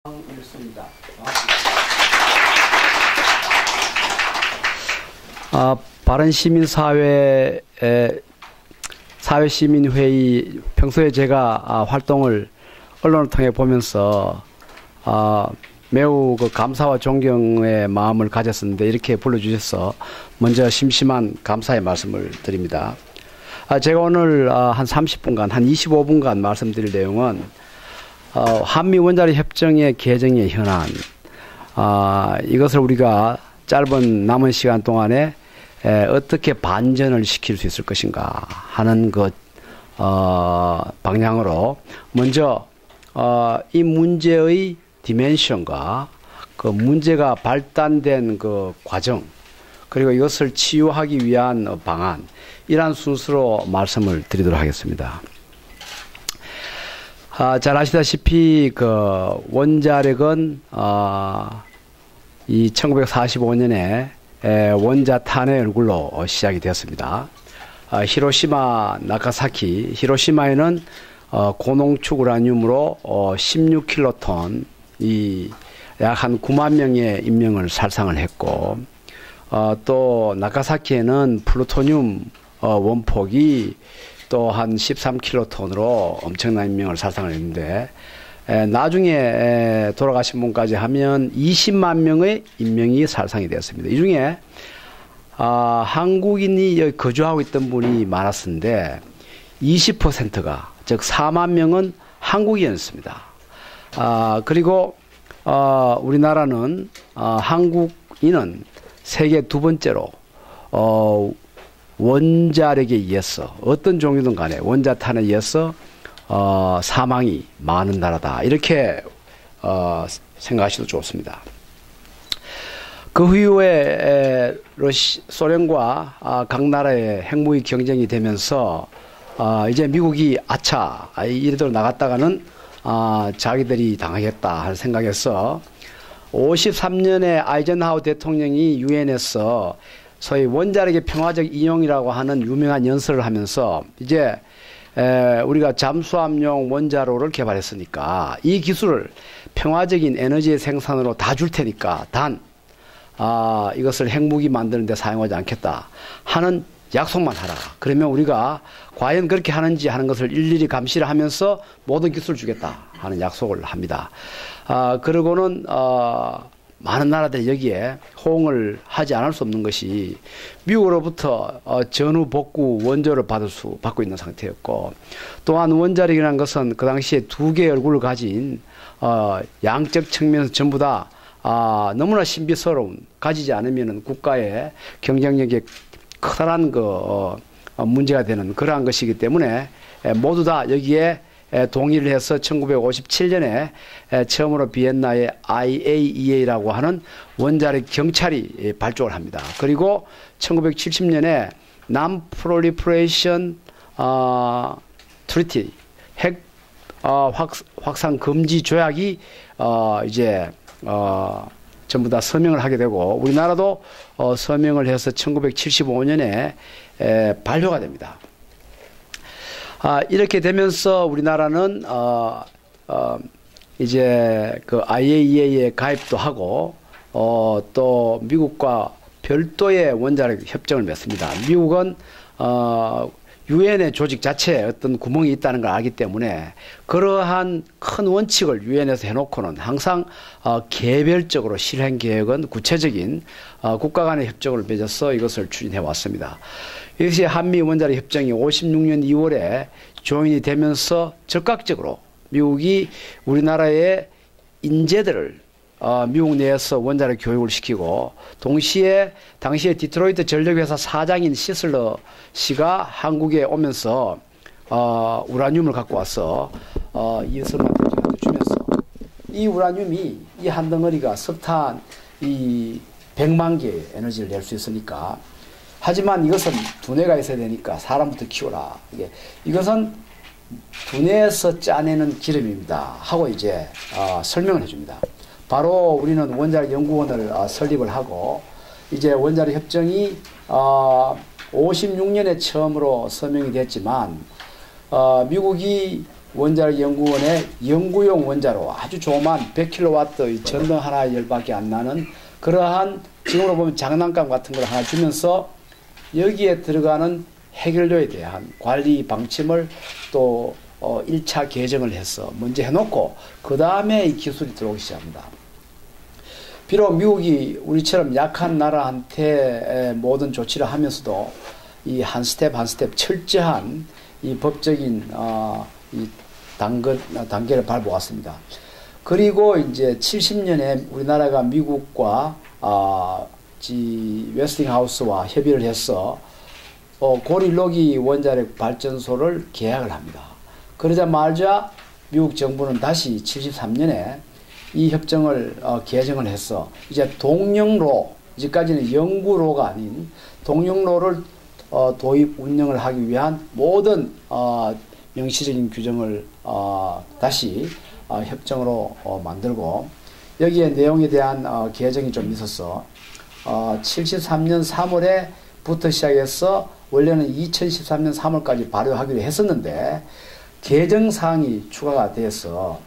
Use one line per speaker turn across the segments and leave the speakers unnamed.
일수입니다. 바른시민사회 사회시민회의 평소에 제가 활동을 언론을 통해 보면서 매우 감사와 존경의 마음을 가졌었는데 이렇게 불러주셔서 먼저 심심한 감사의 말씀을 드립니다. 제가 오늘 한 30분간, 한 25분간 말씀드릴 내용은 한미 원자력 협정의 개정의 현안, 이것을 우리가 짧은 남은 시간 동안에 어떻게 반전을 시킬 수 있을 것인가 하는 것 방향으로 먼저 이 문제의 디멘션과 그 문제가 발단된 그 과정, 그리고 이것을 치유하기 위한 방안, 이러한 순서로 말씀을 드리도록 하겠습니다. 잘 아시다시피 그 원자력은 이 1945년에 원자탄의 얼굴로 시작이 되었습니다. 히로시마, 나가사키, 히로시마에는 고농축 우라늄으로 16킬로톤, 약 한 9만 명의 인명을 살상을 했고, 또 나가사키에는 플루토늄 원폭이 또 한 13킬로톤으로 엄청난 인명을 살상을 했는데, 나중에 돌아가신 분까지 하면 20만 명의 인명이 살상이 되었습니다. 이 중에 한국인이 여기 거주하고 있던 분이 많았는데 20%가, 즉 4만 명은 한국인이었습니다. 그리고 우리나라는 한국인은 세계 두 번째로 원자력에 의해서 어떤 종류든 간에 원자탄에 의해서 사망이 많은 나라다, 이렇게 생각하셔도 좋습니다. 그 후에 소련과 각 나라의 핵무기 경쟁이 되면서 이제 미국이 아차, 이리로 나갔다가는 자기들이 당하겠다 하는 생각에서 53년에 아이젠하워 대통령이 유엔에서 소위 원자력의 평화적 이용이라고 하는 유명한 연설을 하면서 이제 우리가 잠수함용 원자로를 개발했으니까 이 기술을 평화적인 에너지의 생산으로 다 줄 테니까 단 이것을 핵무기 만드는 데 사용하지 않겠다 하는 약속만 하라. 그러면 우리가 과연 그렇게 하는지 하는 것을 일일이 감시를 하면서 모든 기술을 주겠다 하는 약속을 합니다. 그러고는 많은 나라들이 여기에 호응을 하지 않을 수 없는 것이 미국으로부터 전후 복구 원조를 받고 있는 상태였고, 또한 원자력이라는 것은 그 당시에 두 개의 얼굴을 가진 양적 측면에서 전부 다 너무나 신비스러운, 가지지 않으면 국가의 경쟁력에 커다란 문제가 되는 그러한 것이기 때문에 모두 다 여기에 동의를 해서 1957년에 처음으로 비엔나의 IAEA라고 하는 원자력 경찰이 발족을 합니다. 그리고 1970년에 Non-Proliferation Treaty, 핵 확산 금지 조약이 이제 전부 다 서명을 하게 되고, 우리나라도 서명을 해서 1975년에 발효가 됩니다. 이렇게 되면서 우리나라는 이제 그 IAEA에 가입도 하고 또 미국과 별도의 원자력 협정을 맺습니다. 미국은 유엔의 조직 자체에 어떤 구멍이 있다는 걸 알기 때문에 그러한 큰 원칙을 유엔에서 해놓고는 항상 개별적으로 실행 계획은 구체적인 국가 간의 협정을 맺어서 이것을 추진해 왔습니다. 이것이 한미 원자력 협정이 56년 2월에 조인이 되면서 적극적으로 미국이 우리나라의 인재들을 미국 내에서 원자력 교육을 시키고, 동시에 당시에 디트로이트 전력회사 사장인 시슬러 씨가 한국에 오면서 우라늄을 갖고 와서 이웃들한테 주면서 이 우라늄이, 이 한 덩어리가 석탄 100만 개의 에너지를 낼 수 있으니까, 하지만 이것은 두뇌가 있어야 되니까 사람부터 키워라. 이것은 두뇌에서 짜내는 기름입니다 하고 이제 설명을 해줍니다. 바로 우리는 원자력 연구원을 설립을 하고, 이제 원자력 협정이 56년에 처음으로 서명이 됐지만 미국이 원자력 연구원의 연구용 원자로 아주 조그만 100kW 전등 하나의 열밖에 안 나는 그러한 지금으로 보면 장난감 같은 걸 하나 주면서 여기에 들어가는 해결료에 대한 관리 방침을 또 1차 개정을 해서 먼저 해놓고 그 다음에 이 기술이 들어오기 시작합니다. 비록 미국이 우리처럼 약한 나라한테 모든 조치를 하면서도 이 한 스텝 한 스텝 철저한 이 법적인 이 단계를 밟아왔습니다. 그리고 이제 70년에 우리나라가 미국과 웨스팅하우스와 협의를 해서 고릴로기 원자력 발전소를 계약을 합니다. 그러자마자 미국 정부는 다시 73년에 이 협정을 개정을 해서 이제 동영로, 이제까지는 연구로가 아닌 동영로를 도입 운영을 하기 위한 모든 명시적인 규정을 다시 협정으로 만들고 여기에 내용에 대한 개정이 좀 있어서 73년 3월에부터 시작해서 원래는 2013년 3월까지 발효하기로 했었는데 개정사항이 추가가 돼서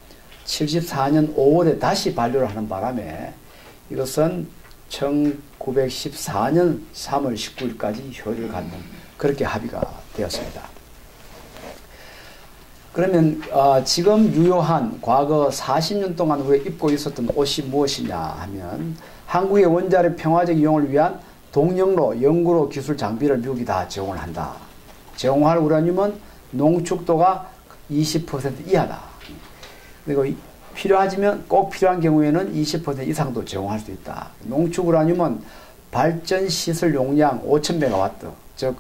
74년 5월에 다시 발효를 하는 바람에 이것은 1914년 3월 19일까지 효력을 갖는 그렇게 합의가 되었습니다. 그러면 지금 유효한 과거 40년 동안 우리가 입고 있었던 옷이 무엇이냐 하면 한국의 원자력 평화적 이용을 위한 동영로, 연구로 기술 장비를 미국이 다 제공을 한다. 제공할 우라늄은 농축도가 20% 이하다. 그리고 필요하지만 꼭 필요한 경우에는 20% 이상도 제공할 수 있다. 농축 우라늄은 발전 시설 용량 5,000메가와트, 즉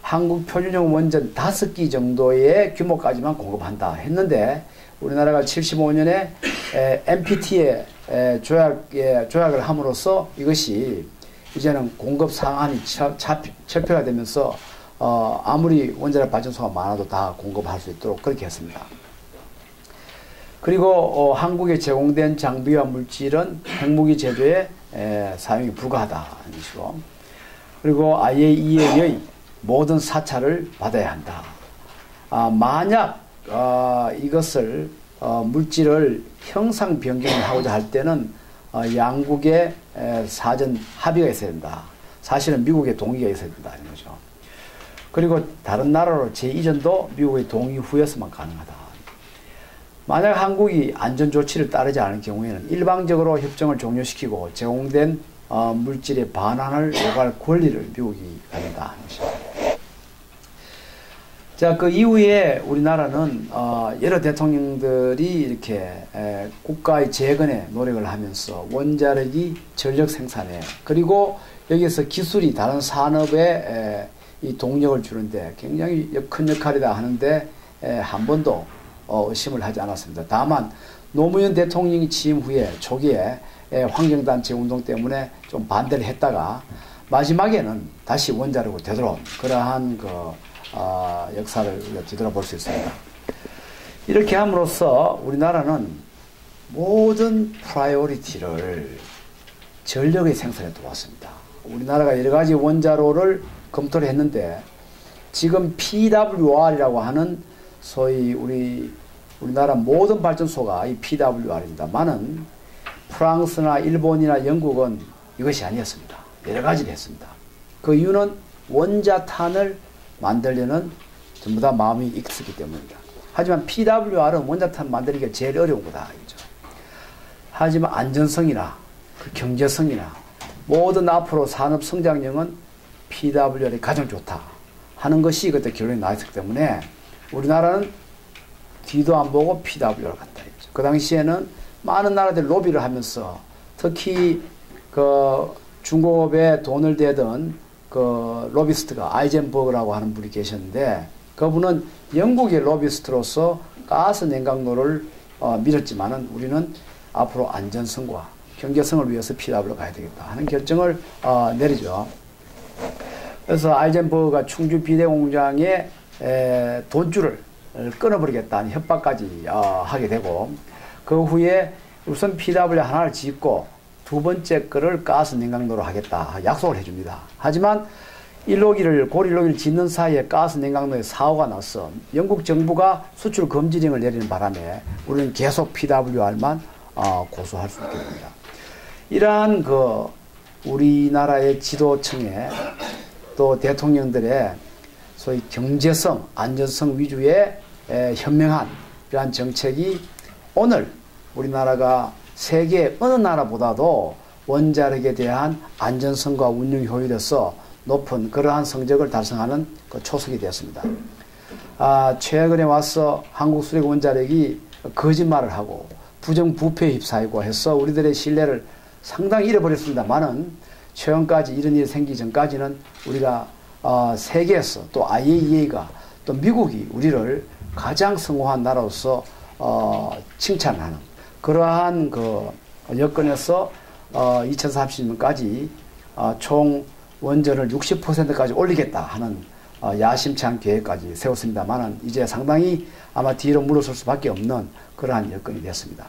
한국 표준형 원전 5기 정도의 규모까지만 공급한다 했는데 우리나라가 75년에 NPT에 조약을 함으로써 이것이 이제는 공급 상한이 철폐가 되면서 아무리 원자력 발전소가 많아도 다 공급할 수 있도록 그렇게 했습니다. 그리고 한국에 제공된 장비와 물질은 핵무기 제조에 사용이 불가하다는 것이고, 그리고 IAEA의 모든 사찰을 받아야 한다. 만약 이것을 물질을 형상 변경을 하고자 할 때는 양국의 사전 합의가 있어야 된다. 사실은 미국의 동의가 있어야 된다는 거죠. 그리고 다른 나라로 재이전도 미국의 동의 후에서만 가능하다. 만약 한국이 안전조치를 따르지 않을 경우에는 일방적으로 협정을 종료시키고 제공된 물질에 반환을 요구할 권리를 미국이 갖는다 하는 것입니다. 자, 그 이후에 우리나라는 여러 대통령들이 이렇게 국가의 재건에 노력을 하면서 원자력이 전력 생산에 그리고 여기에서 기술이 다른 산업에 이 동력을 주는데 굉장히 큰 역할이다 하는데 한 번도 의심을 하지 않았습니다. 다만 노무현 대통령이 취임 후에 초기에 환경단체 운동 때문에 좀 반대를 했다가 마지막에는 다시 원자력으로 되돌아온 그러한 역사를 우리가 뒤돌아볼 수 있습니다. 이렇게 함으로써 우리나라는 모든 프라이오리티를 전력의 생산에 두었습니다. 우리나라가 여러 가지 원자로를 검토를 했는데 지금 PWR이라고 하는 소위 우리나라 모든 발전소가 이 PWR입니다만은 프랑스나 일본이나 영국은 이것이 아니었습니다. 여러 가지를 했습니다. 그 이유는 원자탄을 만들려는 전부 다 마음이 익숙기 때문입니다. 하지만 PWR은 원자탄 만들기가 제일 어려운 거다. 이죠. 하지만 안전성이나 그 경제성이나 모든 앞으로 산업 성장력은 PWR이 가장 좋다 하는 것이 그때 결론이 나 있었기 때문에 우리나라는 뒤도 안 보고 PWR 간다 했죠. 그 당시에는 많은 나라들이 로비를 하면서 특히 그 중공업에 돈을 대던 그 로비스트가 아이젠버그라고 하는 분이 계셨는데 그분은 영국의 로비스트로서 가스 냉각로를 밀었지만은 우리는 앞으로 안전성과 경제성을 위해서 PWR 가야 되겠다 하는 결정을 내리죠. 그래서 아이젠버그가 충주 비대공장에 돈줄을 끊어버리겠다는 협박까지 하게 되고 그 후에 우선 PWR 하나를 짓고 두 번째 거를 가스 냉각로로 하겠다 약속을 해줍니다. 하지만 고릴로기를 짓는 사이에 가스 냉각로에 사고가 나서 영국 정부가 수출 금지령을 내리는 바람에 우리는 계속 PWR만 고수할 수 있게 됩니다. 이러한 우리나라의 지도층에 또 대통령들의 소위 경제성, 안전성 위주의 현명한 이러한 정책이 오늘 우리나라가 세계 어느 나라보다도 원자력에 대한 안전성과 운영 효율에서 높은 그러한 성적을 달성하는 초석이 되었습니다. 최근에 와서 한국수력 원자력이 거짓말을 하고 부정부패에 휩싸이고 해서 우리들의 신뢰를 상당히 잃어버렸습니다만은 최근까지 이런 일이 생기기 전까지는 우리가 세계에서 또 IAEA가 또 미국이 우리를 가장 성공한 나라로서 칭찬하는 그러한 여건에서 2030년까지 총 원전을 60%까지 올리겠다 하는 야심찬 계획까지 세웠습니다만은 이제 상당히 아마 뒤로 물러설 수밖에 없는 그러한 여건이 됐습니다.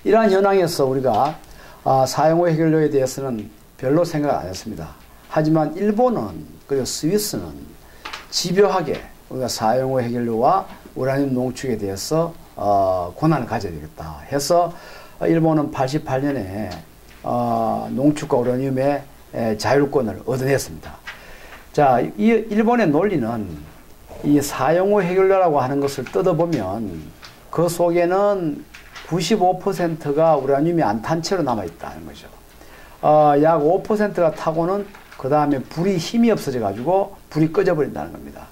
이러한 현황에서 우리가 사용후 해결료에 대해서는 별로 생각을 안 했습니다. 하지만 일본은 그리고 스위스는 집요하게 우리가 사용후 해결료와 우라늄 농축에 대해서 권한을 가져야 되겠다 해서 일본은 88년에 농축과 우라늄의 자율권을 얻어냈습니다. 자, 이 일본의 논리는 이 사용후 해결료라고 하는 것을 뜯어보면 그 속에는 95%가 우라늄이 안 탄 채로 남아있다는 거죠. 약 5%가 타고는 그 다음에 불이 힘이 없어져 가지고 불이 꺼져버린다는 겁니다.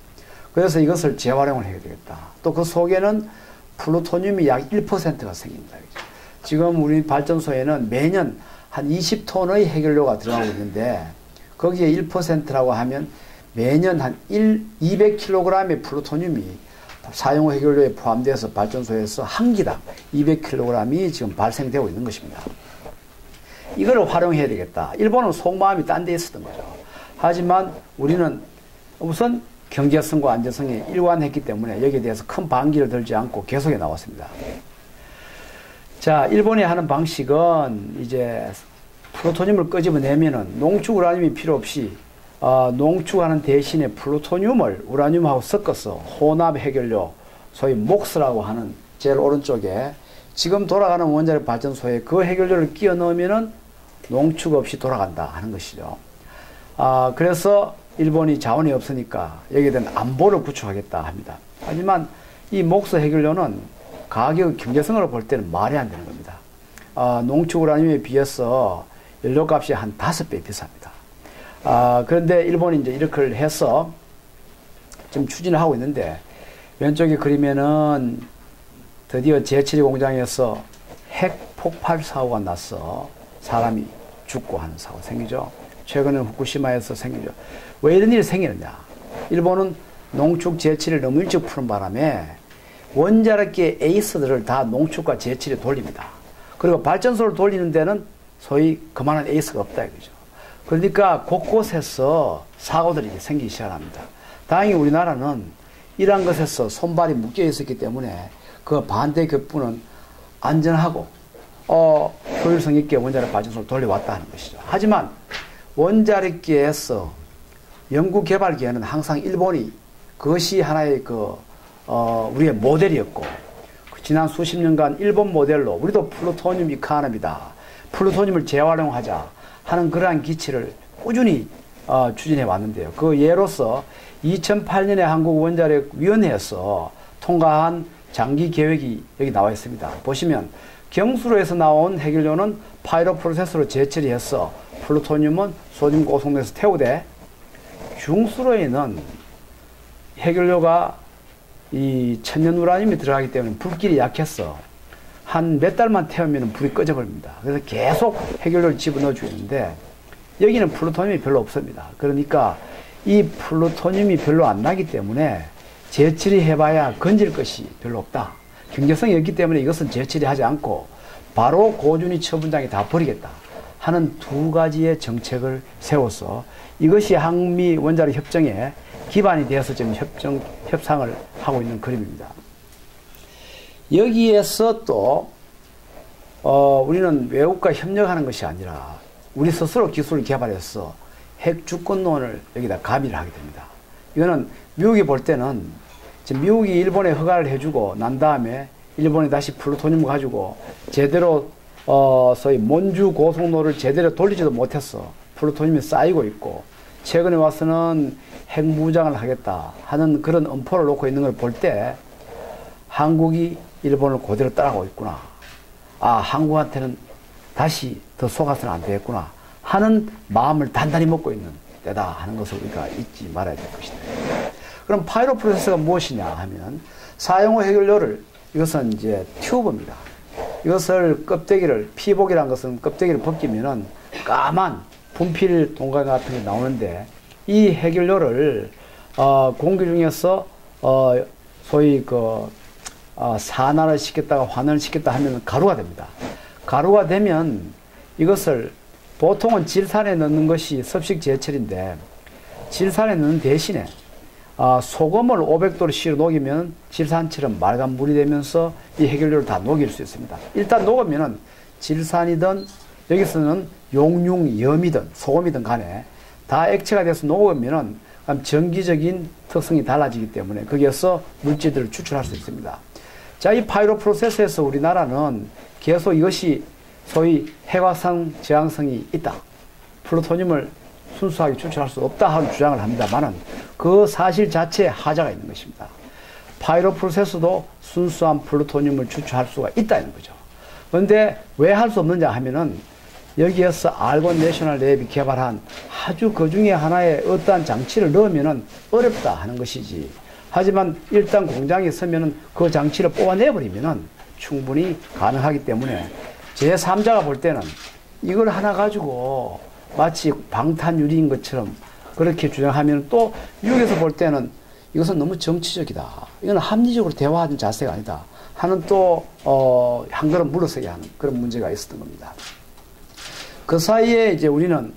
그래서 이것을 재활용을 해야 되겠다. 또 그 속에는 플루토늄이 약 1%가 생깁니다. 지금 우리 발전소에는 매년 한 20톤의 해결료가 들어가고 있는데 거기에 1%라고 하면 매년 한 200kg의 플루토늄이 사용후 해결료에 포함돼서 발전소에서 한 기당 200kg이 지금 발생되고 있는 것입니다. 이걸 활용해야 되겠다. 일본은 속마음이 딴 데 있었던 거죠. 하지만 우리는 우선 경제성과 안전성에 일관했기 때문에 여기에 대해서 큰 반기를 들지 않고 계속해 나왔습니다. 자, 일본이 하는 방식은 이제 플루토늄을 끄집어내면은 농축 우라늄이 필요 없이 농축하는 대신에 플루토늄을 우라늄하고 섞어서 혼합 해결료, 소위 목스라고 하는 제일 오른쪽에 지금 돌아가는 원자력 발전소에 그 해결료를 끼워 넣으면은 농축 없이 돌아간다 하는 것이죠. 그래서 일본이 자원이 없으니까 여기에 대한 안보를 구축하겠다 합니다. 하지만 이 목스 해결료는 가격 경제성으로 볼 때는 말이 안 되는 겁니다. 농축 우라늄에 비해서 연료값이 한 5배 비쌉니다. 그런데 일본이 이제 이렇게 해서 지금 추진을 하고 있는데 왼쪽에 그리면은 드디어 제7위 공장에서 핵 폭발 사고가 나서 사람이 죽고 하는 사고 생기죠. 최근에 후쿠시마에서 생기죠. 왜 이런 일이 생기느냐. 일본은 농축 제7을 너무 일찍 푸는 바람에 원자력계 에이스들을 다 농축과 제7에 돌립니다. 그리고 발전소를 돌리는 데는 소위 그만한 에이스가 없다 이거죠. 그러니까 곳곳에서 사고들이 생기기 시작합니다. 다행히 우리나라는 이러한 것에서 손발이 묶여 있었기 때문에 그 반대 격부는 안전하고 효율성 있게 원자력 발전소를 돌려왔다 하는 것이죠. 하지만 원자력계에서 연구개발기에는 항상 일본이 그것이 하나의 우리의 모델이었고 지난 수십 년간 일본 모델로 우리도 플루토늄 이카노미다. 플루토늄을 재활용하자 하는 그러한 기치를 꾸준히 추진해 왔는데요. 그 예로서 2008년에 한국원자력위원회에서 통과한 장기 계획이 여기 나와 있습니다. 보시면 경수로에서 나온 해결료는 파이로 프로세스로 재처리해서 플루토늄은 소듐 고속로에서 태우되 중수로에는 해결료가 이 천연 우라늄이 들어가기 때문에 불길이 약해서 한 몇 달만 태우면 불이 꺼져버립니다. 그래서 계속 해결료를 집어넣어 주는데 여기는 플루토늄이 별로 없습니다. 그러니까 이 플루토늄이 별로 안 나기 때문에 재처리 해봐야 건질 것이 별로 없다. 경제성이 없기 때문에 이것은 재처리하지 않고 바로 고준위 처분장에 다 버리겠다 하는 두 가지의 정책을 세워서 이것이 한미 원자력 협정에 기반이 되어서 지금 협상을 하고 있는 그림입니다. 여기에서 또 우리는 외국과 협력하는 것이 아니라 우리 스스로 기술을 개발해서 핵 주권론을 여기다 가미를 하게 됩니다. 이거는 미국이 볼 때는 지금 미국이 일본에 허가를 해주고 난 다음에 일본이 다시 플루토늄을 가지고 제대로 소위 몬주 고속로를 제대로 돌리지도 못했어. 플루토늄이 쌓이고 있고 최근에 와서는 핵 무장을 하겠다 하는 그런 엄포를 놓고 있는 걸 볼 때 한국이 일본을 그대로 따라가고 있구나. 아, 한국한테는 다시 더 속아서는 안 되겠구나 하는 마음을 단단히 먹고 있는 때다 하는 것을 우리가 잊지 말아야 될 것이다. 그럼 파이로 프로세스가 무엇이냐 하면 사용후 해결료를 이것은 이제 튜브입니다. 이것을 껍데기를 피복이라는 것은 껍데기를 벗기면은 까만 분필 동강 같은 게 나오는데 이 해결료를 공기 중에서 소위 산화를 시켰다가 환원을 시켰다 하면 가루가 됩니다. 가루가 되면 이것을 보통은 질산에 넣는 것이 섭식 제철인데 질산에 넣는 대신에 소금을 500도로 실어 녹이면 질산처럼 맑은 물이 되면서 이 해결료를 다 녹일 수 있습니다. 일단 녹으면은 질산이든 여기서는 용융염이든 소금이든 간에 다 액체가 돼서 녹으면은 전기적인 특성이 달라지기 때문에 거기에서 물질들을 추출할 수 있습니다. 자, 이 파이로 프로세스에서 우리나라는 계속 이것이 소위 핵화성 저항성이 있다. 플루토늄을 순수하게 추출할 수 없다 하는 주장을 합니다만은 그 사실 자체에 하자가 있는 것입니다. 파이로 프로세스도 순수한 플루토늄을 추출할 수가 있다는 거죠. 그런데 왜 할 수 없느냐 하면은 여기에서 알곤 내셔널 랩이 개발한 아주 그 중에 하나의 어떠한 장치를 넣으면은 어렵다 하는 것이지. 하지만 일단 공장에 서면은 그 장치를 뽑아내버리면은 충분히 가능하기 때문에 제3자가 볼 때는 이걸 하나 가지고 마치 방탄유리인 것처럼 그렇게 주장하면 또 미국에서 볼 때는 이것은 너무 정치적이다. 이건 합리적으로 대화하는 자세가 아니다. 하는 또 한 걸음 물러서게 하는 그런 문제가 있었던 겁니다. 그 사이에 이제 우리는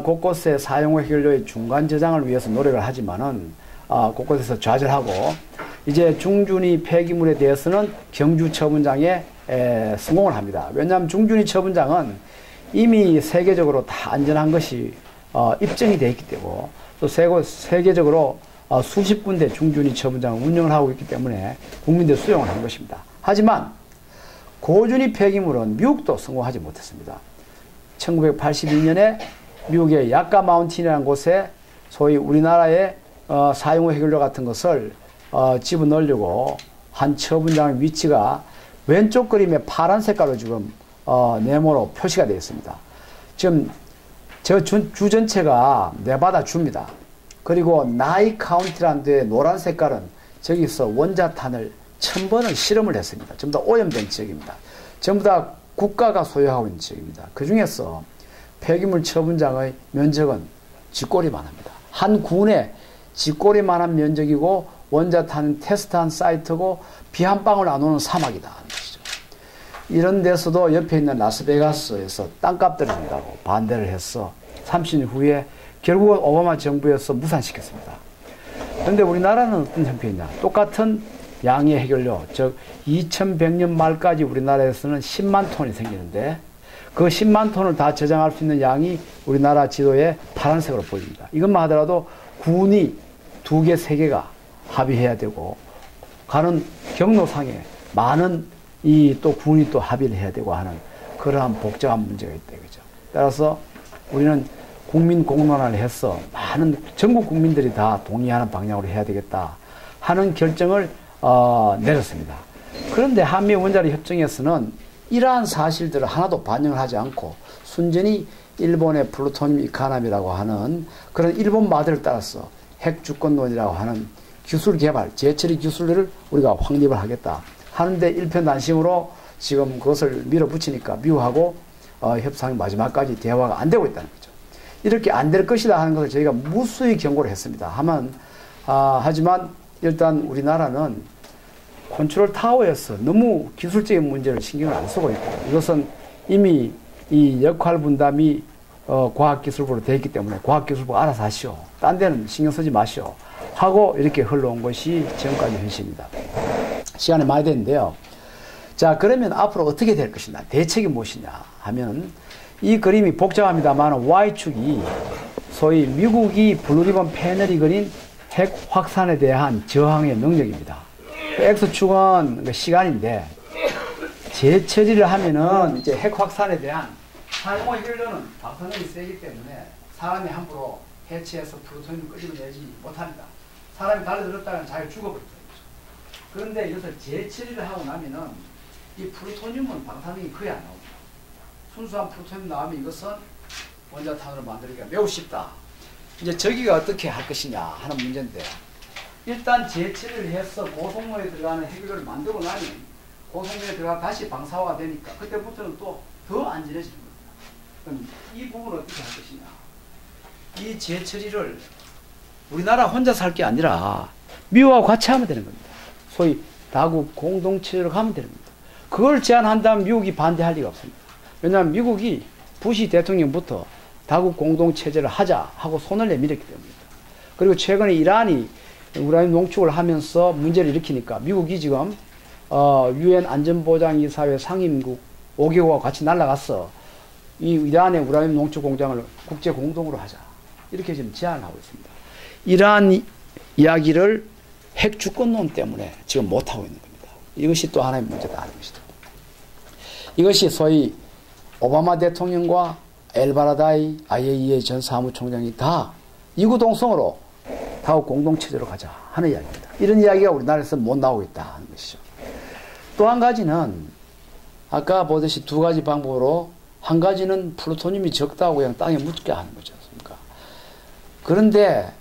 곳곳에 사용후 해결료의 중간 저장을 위해서 노력을 하지만은 곳곳에서 좌절하고 이제 중준위 폐기물에 대해서는 경주 처분장에 성공을 합니다. 왜냐하면 중준위 처분장은 이미 세계적으로 다 안전한 것이 입증이 되어 있기 때문에 또 세계적으로 수십 군데 중준위 처분장을 운영을 하고 있기 때문에 국민들 수용을 한 것입니다. 하지만 고준위 폐기물은 미국도 성공하지 못했습니다. 1982년에 미국의 야까 마운틴이라는 곳에 소위 우리나라의 사용후 해결료 같은 것을 집어넣으려고 한 처분장의 위치가 왼쪽 그림에 파란 색깔로 지금 네모로 표시가 되어 있습니다. 지금 저 주 전체가 네바다 주입니다. 그리고 나이 카운티라는 데의 노란 색깔은 저기서 원자탄을 1000번을 실험을 했습니다. 전부 다 오염된 지역입니다. 전부 다 국가가 소유하고 있는 지역입니다. 그 중에서 폐기물 처분장의 면적은 쥐꼬리만 합니다. 한 군에 쥐꼬리만한 면적이고 원자탄은 테스트한 사이트고 비 한 방울 안 오는 사막이다 하는 것이죠. 이런 데서도 옆에 있는 라스베가스에서 땅값 떨어진다고 반대를 해서 30년 후에 결국은 오바마 정부에서 무산시켰습니다. 그런데 우리나라는 어떤 형편이냐. 똑같은 양의 해결료, 즉 2100년 말까지 우리나라에서는 10만 톤이 생기는데 그 10만 톤을 다 저장할 수 있는 양이 우리나라 지도에 파란색으로 보입니다. 이것만 하더라도 군이 2개, 3개가 합의해야 되고 가는 경로상에 많은 또 군이 또 합의를 해야 되고 하는 그러한 복잡한 문제가 있다 이거죠. 따라서 우리는 국민 공론화를 해서 많은 전국 국민들이 다 동의하는 방향으로 해야 되겠다 하는 결정을 내렸습니다. 그런데 한미 원자력 협정에서는 이러한 사실들을 하나도 반영을 하지 않고 순전히 일본의 플루토늄 이카나미라고 하는 그런 일본 마드를 따라서 핵주권론이라고 하는 기술 개발, 제철의 기술들을 우리가 확립을 하겠다 하는데 일편단심으로 지금 그것을 밀어붙이니까 미국하고 협상이 마지막까지 대화가 안 되고 있다는 거죠. 이렇게 안 될 것이다 하는 것을 저희가 무수히 경고를 했습니다. 하지만 일단 우리나라는 컨트롤 타워에서 너무 기술적인 문제를 신경을 안 쓰고 있고 이것은 이미 이 역할 분담이 과학기술부로 되어 있기 때문에 과학기술부가 알아서 하시오. 딴 데는 신경 쓰지 마시오. 하고 이렇게 흘러온 것이 지금까지 현실입니다. 시간이 많이 됐는데요. 자, 그러면 앞으로 어떻게 될 것이냐, 대책이 무엇이냐 하면 이 그림이 복잡합니다만 Y축이 소위 미국이 블루리본 패널이 그린 핵 확산에 대한 저항의 능력입니다. X축은 시간인데 재처리를 하면은 이제 핵 확산에 대한 사용과 연료는 방사능이 세기 때문에 사람이 함부로 해체해서 플루토늄을 끄집어내지 못합니다. 사람이 달려들었다가 잘 죽어버립니다. 그런데 이것을 재처리를 하고 나면은 이 플루토늄은 방사능이 거의 안 나옵니다. 순수한 플루토늄 나오면 이것은 원자탄으로 만들기가 매우 쉽다. 이제 저기가 어떻게 할 것이냐 하는 문제인데, 일단 재처리를 해서 고성로에 들어가는 핵유를 만들고 나면 고성로에 들어가 다시 방사화가 되니까 그때부터는 또 더 안전해지는 겁니다. 그럼 이 부분을 어떻게 할 것이냐. 이 재처리를 우리나라 혼자 살 게 아니라 미국하고 같이 하면 되는 겁니다. 소위 다국 공동체로 가면 되는 겁니다. 그걸 제안한다면 미국이 반대할 리가 없습니다. 왜냐하면 미국이 부시 대통령부터 다국 공동체제를 하자 하고 손을 내밀었기 때문입니다. 그리고 최근에 이란이 우라늄 농축을 하면서 문제를 일으키니까 미국이 지금 유엔 안전보장이사회 상임국 5개국과 같이 날아가서 이 이란의 우라늄 농축 공장을 국제 공동으로 하자, 이렇게 지금 제안을 하고 있습니다. 이란 이야기를 핵 주권론 때문에 지금 못하고 있는 겁니다. 이것이 또 하나의 문제다 하는 것이죠. 이것이 소위 오바마 대통령과 엘바라다이 IAEA 전 사무총장이 다 이구동성으로 다국 공동체제로 가자 하는 이야기입니다. 이런 이야기가 우리나라에서 못 나오고 있다 하는 것이죠. 또 한 가지는 아까 보듯이 두 가지 방법으로, 한 가지는 플루토늄이 적다고 그냥 땅에 묻게 하는 거지 않습니까? 그런데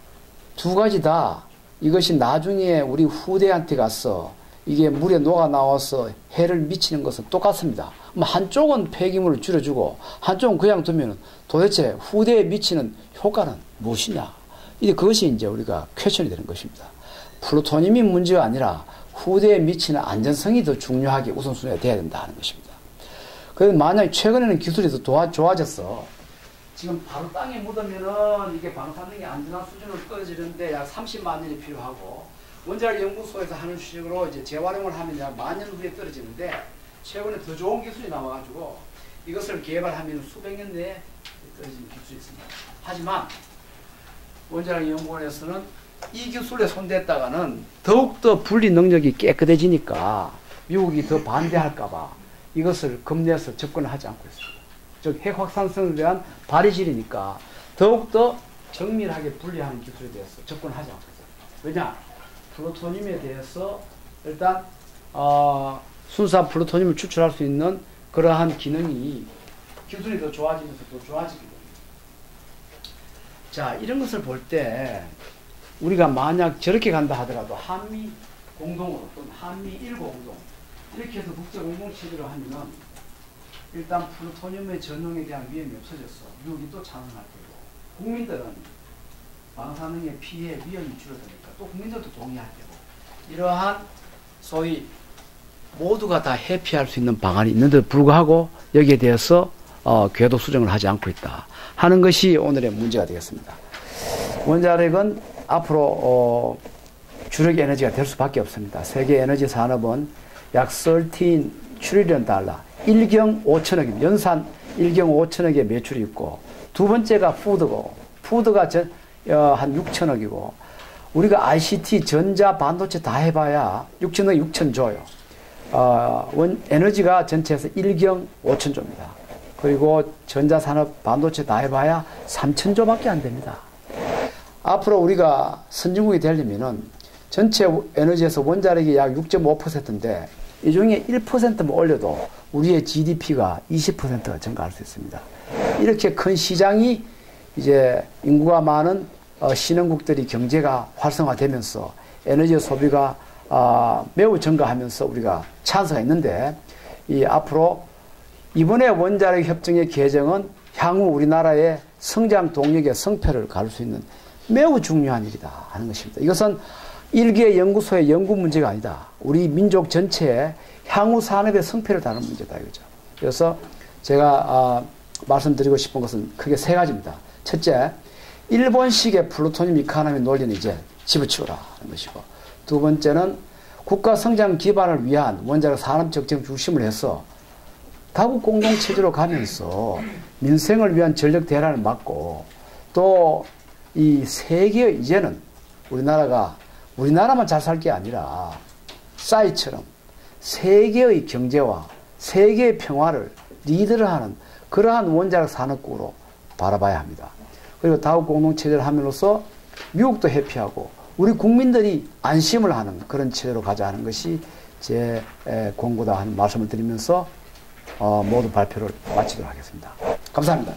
두 가지 다 이것이 나중에 우리 후대한테 가서 이게 물에 녹아 나와서 해를 미치는 것은 똑같습니다. 한쪽은 폐기물을 줄여주고 한쪽은 그냥 두면 도대체 후대에 미치는 효과는 무엇이냐? 이제 그것이 이제 우리가 퀘션이 되는 것입니다. 플루토늄이 문제가 아니라 후대에 미치는 안전성이 더 중요하게 우선순위가 돼야 된다 하는 것입니다. 그래서 만약에 최근에는 기술이 더 좋아졌어. 지금 바로 땅에 묻으면은 이게 방사능이 안전한 수준으로 떨어지는데 약 30만 년이 필요하고, 원자력 연구소에서 하는 식으로 이제 재활용을 하면 약 만 년 후에 떨어지는데, 최근에 더 좋은 기술이 나와가지고 이것을 개발하면 수백 년 내에 떨어지는 기술이 있습니다. 하지만 원자력 연구원에서는 이 기술에 손댔다가는 더욱더 분리 능력이 깨끗해지니까 미국이 더 반대할까봐 이것을 겁내서 접근을 하지 않고 있습니다. 즉 핵 확산성에 대한 발휘질이니까 더욱더 정밀하게 분리하는 기술에 대해서 접근하지 않고 있어요. 왜냐? 플루토늄에 대해서 일단 순수한 플루토늄을 추출할 수 있는 그러한 기능이 기술이 더 좋아지면서 더 좋아지게 됩니다. 자, 이런 것을 볼 때 우리가 만약 저렇게 간다 하더라도 한미 공동으로 또는 한미 1공동 이렇게 해서 국제 공동체제로 하면은 일단 플루토늄의 전용에 대한 위험이 없어졌어. 미국이 또 찬성할 테고, 국민들은 방사능의 피해 위험이 줄어드니까 또 국민들도 동의할 테고, 이러한 소위 모두가 다 회피할 수 있는 방안이 있는데도 불구하고 여기에 대해서 궤도 수정을 하지 않고 있다 하는 것이 오늘의 문제가 되겠습니다. 원자력은 앞으로 주력 에너지가 될 수밖에 없습니다. 세계 에너지 산업은 약 13 트릴리언 달러, 1경 5천억입니다. 연산 1경 5천억의 매출이 있고, 두 번째가 푸드고, 푸드가 한 6천억이고, 우리가 ICT, 전자, 반도체 다 해봐야 6천억, 6천조요. 에너지가 전체에서 1경 5천조입니다. 그리고 전자산업, 반도체 다 해봐야 3천조밖에 안 됩니다. 앞으로 우리가 선진국이 되려면은 전체 에너지에서 원자력이 약 6.5%인데 이 중에 1%만 올려도 우리의 GDP가 20%가 증가할 수 있습니다. 이렇게 큰 시장이 이제 인구가 많은 신흥국들이 경제가 활성화되면서 에너지 소비가 매우 증가하면서 우리가 찬스가 있는데, 이 앞으로 이번에 원자력 협정의 개정은 향후 우리나라의 성장 동력의 성패를 가를 수 있는 매우 중요한 일이다 하는 것입니다. 이것은 일개 연구소의 연구 문제가 아니다. 우리 민족 전체의 향후 산업의 성패를 다루는 문제다 이거죠. 그래서 제가 말씀드리고 싶은 것은 크게 세 가지입니다. 첫째, 일본식의 플루토늄 이코노미 논리는 이제 집어치우라 하는 것이고, 두 번째는 국가 성장 기반을 위한 원자력 산업적 정책 중심을 해서 다국 공동체제로 가면서 민생을 위한 전력 대란을 막고, 또 이 세계 이제는 우리나라만 잘 살 게 아니라 싸이처럼 세계의 경제와 세계의 평화를 리드를 하는 그러한 원자력 산업국으로 바라봐야 합니다. 그리고 다국 공동체제를 함으로써 미국도 회피하고 우리 국민들이 안심을 하는 그런 체제로 가자는 것이 제 권고다 하는 말씀을 드리면서 모두 발표를 마치도록 하겠습니다. 감사합니다.